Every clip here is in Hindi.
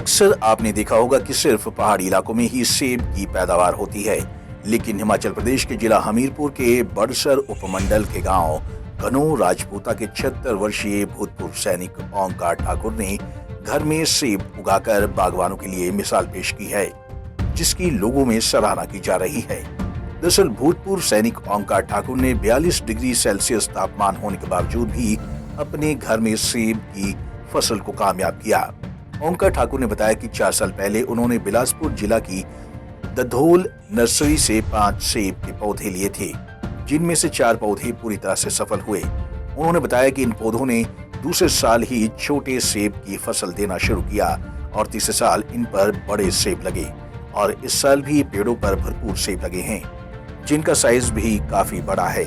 अक्सर आपने देखा होगा कि सिर्फ पहाड़ी इलाकों में ही सेब की पैदावार होती है, लेकिन हिमाचल प्रदेश के जिला हमीरपुर के बड़सर उपमंडल के गांव घनौ राजपूता के 76 वर्षीय भूतपूर्व सैनिक ओंकार ठाकुर ने घर में सेब उगाकर बागवानों के लिए मिसाल पेश की है, जिसकी लोगों में सराहना की जा रही है। दरअसल भूतपूर्व सैनिक ओंकार ठाकुर ने 42 डिग्री सेल्सियस तापमान होने के बावजूद भी अपने घर में सेब की फसल को कामयाब किया। ओंकार ठाकुर ने बताया कि 4 साल पहले उन्होंने बिलासपुर जिला की दधोल नर्सरी से 5 सेब के पौधे लिए थे, जिनमें से 4 पौधे पूरी तरह से सफल हुए। उन्होंने बताया कि इन पौधों ने दूसरे साल ही छोटे सेब की फसल देना शुरू किया और तीसरे साल इन पर बड़े सेब लगे और इस साल भी पेड़ों पर भरपूर सेब लगे हैं, जिनका साइज भी काफी बड़ा है।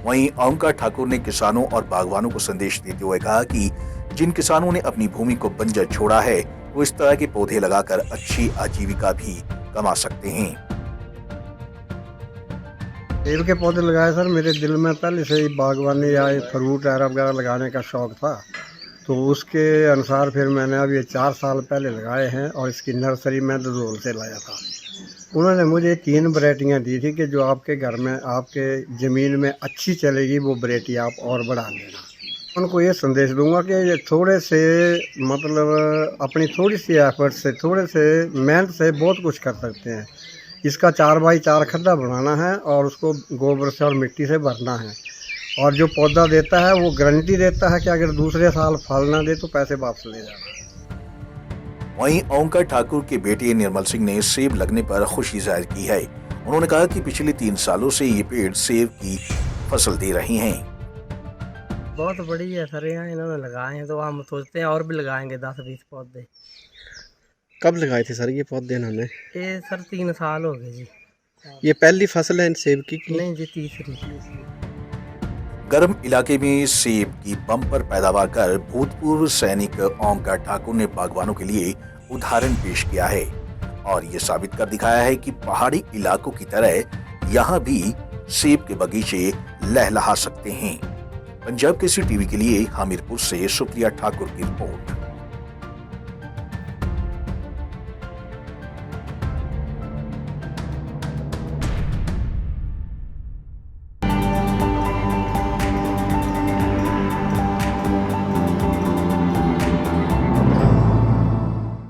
वहीं ओंकार ठाकुर ने किसानों और बागवानों को संदेश देते हुए कहा कि जिन किसानों ने अपनी भूमि को बंजर छोड़ा है, वो इस तरह के पौधे लगाकर अच्छी आजीविका भी कमा सकते हैं। सेब के पौधे लगाए सर, मेरे दिल में पहले से ही बागवानी या फ्रूट वगैरह लगाने का शौक था, तो उसके अनुसार फिर मैंने अब ये 4 साल पहले लगाए हैं और इसकी नर्सरी में दधोल से लाया था। उन्होंने मुझे 3 वैरायटियाँ दी थी कि जो आपके घर में आपके ज़मीन में अच्छी चलेगी वो वैरायटी आप और बढ़ा लेना। उनको ये संदेश दूंगा कि ये थोड़े से मतलब अपनी थोड़ी सी एफर्ट से, थोड़े से मेहनत से बहुत कुछ कर सकते हैं। इसका 4x4 खड्डा बनाना है और उसको गोबर से और मिट्टी से भरना है, और जो पौधा देता है वो गारंटी देता है कि अगर दूसरे साल फल ना दे तो पैसे वापस ले जाना। वहीं ओंकार ठाकुर के बेटे निर्मल सिंह ने सेब लगने पर खुशी जाहिर की है। उन्होंने कहा कि पिछले 3 सालों से ये पेड़ सेब की फसल दे रही हैं। बहुत बड़ी है सर, यहाँ इन्होंने लगाए हैं तो हम सोचते हैं और भी लगाएंगे 10-20 पौधे। कब लगाए थे सर ये पौधे इन्होंने? ये सर 3 साल हो गए जी। ये पहली फसल है इन सेब की? नहीं जी, तीसरी। गर्म इलाके में सेब की बम्पर पैदावार कर भूतपूर्व सैनिक ओंकार ठाकुर ने बागवानों के लिए उदाहरण पेश किया है और ये साबित कर दिखाया है कि पहाड़ी इलाकों की तरह यहाँ भी सेब के बगीचे लहलहा सकते हैं। पंजाब केसरी टीवी के लिए हमीरपुर से सुप्रिया ठाकुर की रिपोर्ट।